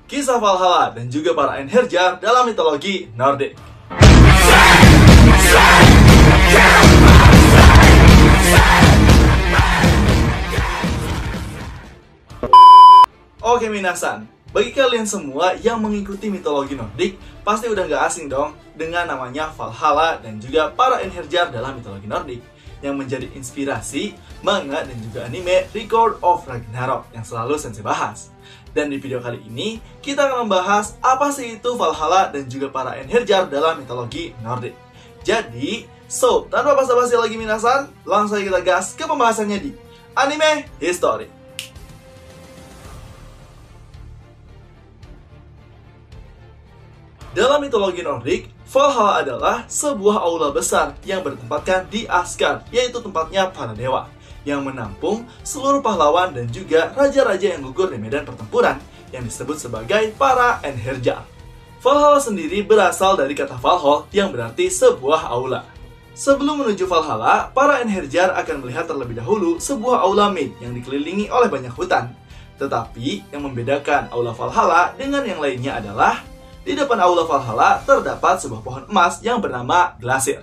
kisah Valhalla dan juga para Einherjar dalam mitologi Nordik. Oke minasan, bagi kalian semua yang mengikuti mitologi Nordik, pasti udah gak asing dong dengan namanya Valhalla dan juga para Einherjar dalam mitologi Nordik yang menjadi inspirasi manga dan juga anime Record of Ragnarok yang selalu Sensei bahas. Dan di video kali ini, kita akan membahas apa sih itu Valhalla dan juga para Einherjar dalam mitologi Nordik. Jadi, tanpa basa-basi lagi minasan, langsung kita gas ke pembahasannya di Anime History. Dalam mitologi Nordik, Valhalla adalah sebuah aula besar yang bertempatkan di Asgard, yaitu tempatnya para dewa, yang menampung seluruh pahlawan dan juga raja-raja yang gugur di medan pertempuran, yang disebut sebagai para Einherjar. Valhalla sendiri berasal dari kata Valhall, yang berarti sebuah aula. Sebelum menuju Valhalla, para Einherjar akan melihat terlebih dahulu sebuah aula Mid yang dikelilingi oleh banyak hutan. Tetapi, yang membedakan aula Valhalla dengan yang lainnya adalah di depan aula Valhalla terdapat sebuah pohon emas yang bernama Glasir.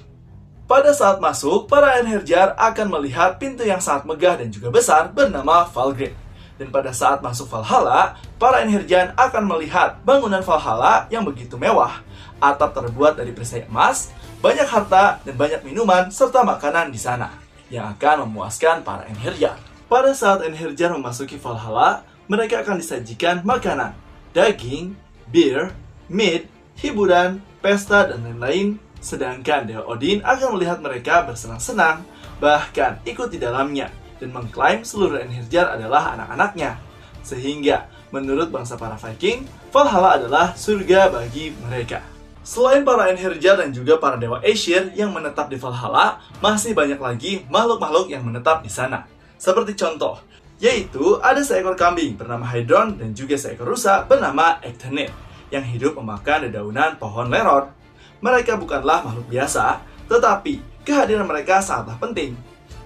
Pada saat masuk, para Einherjar akan melihat pintu yang sangat megah dan juga besar bernama Valgrind. Dan pada saat masuk Valhalla, para Einherjar akan melihat bangunan Valhalla yang begitu mewah. Atap terbuat dari perisai emas, banyak harta dan banyak minuman serta makanan di sana yang akan memuaskan para Einherjar. Pada saat Einherjar memasuki Valhalla, mereka akan disajikan makanan, daging, bir, mead, hiburan, pesta, dan lain-lain. Sedangkan Dewa Odin akan melihat mereka bersenang-senang, bahkan ikut di dalamnya, dan mengklaim seluruh Einherjar adalah anak-anaknya. Sehingga, menurut bangsa para Viking, Valhalla adalah surga bagi mereka. Selain para Einherjar dan juga para Dewa Aesir yang menetap di Valhalla, masih banyak lagi makhluk-makhluk yang menetap di sana. Seperti contoh, yaitu ada seekor kambing bernama Heidrun dan juga seekor rusa bernama Eikthennir yang hidup memakan dedaunan pohon leror. Mereka bukanlah makhluk biasa, tetapi kehadiran mereka sangatlah penting.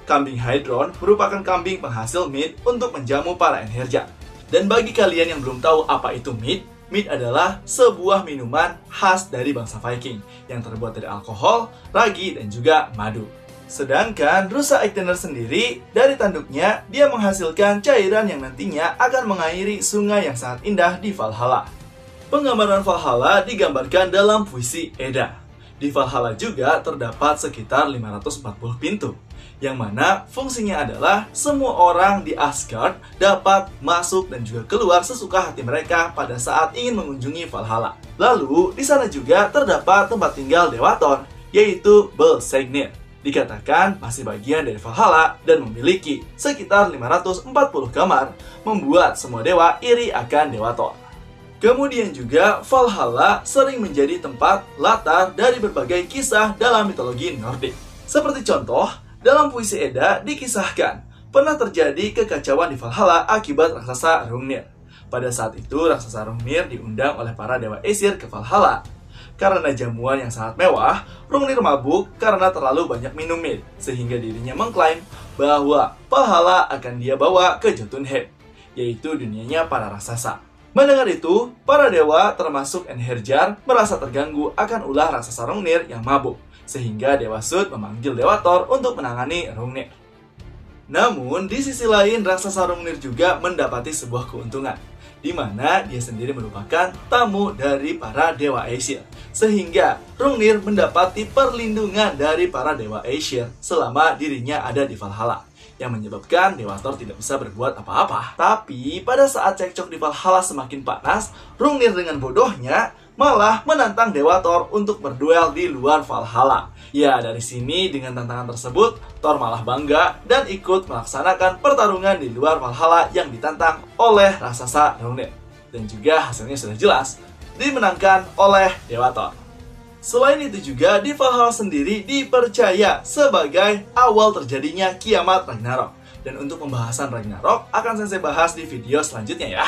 Kambing Heidrun merupakan kambing penghasil mead untuk menjamu para Einherjar. Dan bagi kalian yang belum tahu apa itu mead, mead adalah sebuah minuman khas dari bangsa Viking yang terbuat dari alkohol, ragi, dan juga madu. Sedangkan rusa Eikthennir sendiri, dari tanduknya, dia menghasilkan cairan yang nantinya akan mengairi sungai yang sangat indah di Valhalla. Penggambaran Valhalla digambarkan dalam puisi Edda. Di Valhalla juga terdapat sekitar 540 pintu, yang mana fungsinya adalah semua orang di Asgard dapat masuk dan juga keluar sesuka hati mereka pada saat ingin mengunjungi Valhalla. Lalu, di sana juga terdapat tempat tinggal Dewa Thor, yaitu Volsungnir. Dikatakan masih bagian dari Valhalla dan memiliki sekitar 540 kamar, membuat semua dewa iri akan Dewa Thor. Kemudian juga, Valhalla sering menjadi tempat latar dari berbagai kisah dalam mitologi Nordik. Seperti contoh, dalam puisi Edda dikisahkan, pernah terjadi kekacauan di Valhalla akibat raksasa Hrungnir. Pada saat itu, raksasa Hrungnir diundang oleh para Dewa Aesir ke Valhalla. Karena jamuan yang sangat mewah, Hrungnir mabuk karena terlalu banyak minum mead, sehingga dirinya mengklaim bahwa Valhalla akan dia bawa ke Jotunheim, yaitu dunianya para raksasa. Mendengar itu, para dewa termasuk Einherjar merasa terganggu akan ulah raksasa Hrungnir yang mabuk, sehingga Dewa Sud memanggil Dewa Thor untuk menangani Hrungnir. Namun, di sisi lain raksasa Hrungnir juga mendapati sebuah keuntungan, di mana dia sendiri merupakan tamu dari para Dewa Aesir, sehingga Hrungnir mendapati perlindungan dari para Dewa Aesir selama dirinya ada di Valhalla, yang menyebabkan Dewa Thor tidak bisa berbuat apa-apa. Tapi pada saat cekcok di Valhalla semakin panas, Hrungnir dengan bodohnya malah menantang Dewa Thor untuk berduel di luar Valhalla. Ya, dari sini dengan tantangan tersebut, Thor malah bangga dan ikut melaksanakan pertarungan di luar Valhalla yang ditantang oleh raksasa Hrungnir. Dan juga hasilnya sudah jelas, dimenangkan oleh Dewa Thor. Selain itu juga, di Valhalla sendiri dipercaya sebagai awal terjadinya kiamat Ragnarok. Dan untuk pembahasan Ragnarok akan saya bahas di video selanjutnya ya.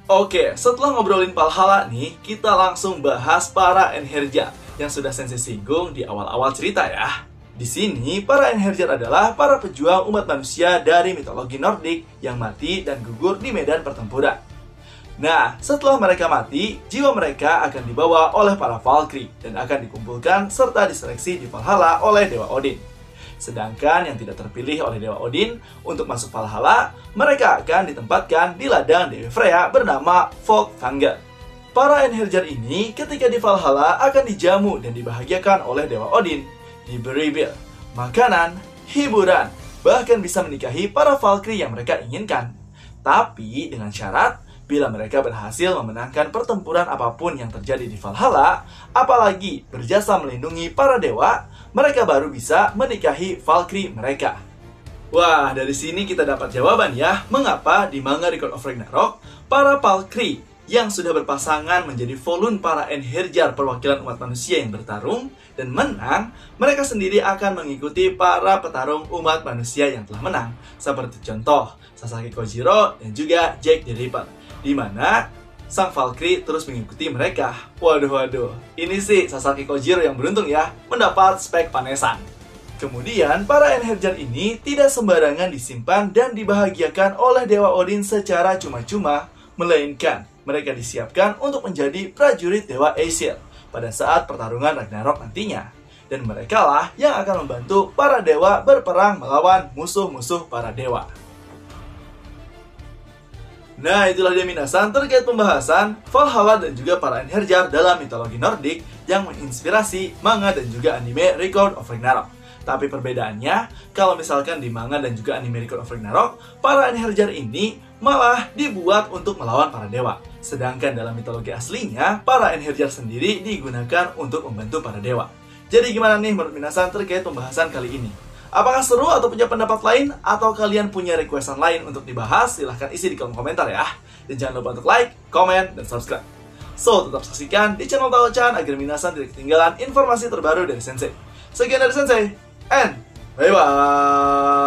Oke, setelah ngobrolin Valhalla nih, kita langsung bahas para Einherjar yang sudah Sensei singgung di awal-awal cerita ya. Di sini, para Einherjar adalah para pejuang umat manusia dari mitologi Nordik yang mati dan gugur di medan pertempuran. Nah, setelah mereka mati, jiwa mereka akan dibawa oleh para Valkyrie dan akan dikumpulkan serta diseleksi di Valhalla oleh Dewa Odin. Sedangkan yang tidak terpilih oleh Dewa Odin untuk masuk Valhalla, mereka akan ditempatkan di ladang Dewi Freya bernama Folkvanger. Para Einherjar ini ketika di Valhalla akan dijamu dan dibahagiakan oleh Dewa Odin, diberi bir, makanan, hiburan, bahkan bisa menikahi para Valkyrie yang mereka inginkan. Tapi dengan syarat, bila mereka berhasil memenangkan pertempuran apapun yang terjadi di Valhalla, apalagi berjasa melindungi para dewa, mereka baru bisa menikahi Valkyrie mereka. Wah, dari sini kita dapat jawaban ya, mengapa di manga Record of Ragnarok, para Valkyrie yang sudah berpasangan menjadi Volund para Einherjar perwakilan umat manusia yang bertarung dan menang, mereka sendiri akan mengikuti para petarung umat manusia yang telah menang, seperti contoh Sasaki Kojiro dan juga Jack the Ripper, di mana sang Valkyrie terus mengikuti mereka. Waduh, ini sih Sasaki Kojiro yang beruntung ya, mendapat spek panesan. Kemudian, para Einherjar ini tidak sembarangan disimpan dan dibahagiakan oleh Dewa Odin secara cuma-cuma, melainkan mereka disiapkan untuk menjadi prajurit Dewa Aesir pada saat pertarungan Ragnarok nantinya. Dan merekalah yang akan membantu para dewa berperang melawan musuh-musuh para dewa. Nah, itulah dia minasan terkait pembahasan Valhalla dan juga para Einherjar dalam mitologi Nordik yang menginspirasi manga dan juga anime Record of Ragnarok. Tapi perbedaannya, kalau misalkan di manga dan juga anime Record of Ragnarok, para Einherjar ini malah dibuat untuk melawan para dewa. Sedangkan dalam mitologi aslinya, para Einherjar sendiri digunakan untuk membantu para dewa. Jadi gimana nih menurut minasan terkait pembahasan kali ini? Apakah seru atau punya pendapat lain? Atau kalian punya requestan lain untuk dibahas? Silahkan isi di kolom komentar ya. Dan jangan lupa untuk like, komen, dan subscribe. So, tetap saksikan di channel Tao-chan agar minasan tidak ketinggalan informasi terbaru dari Sensei. Sekian dari Sensei, and bye-bye!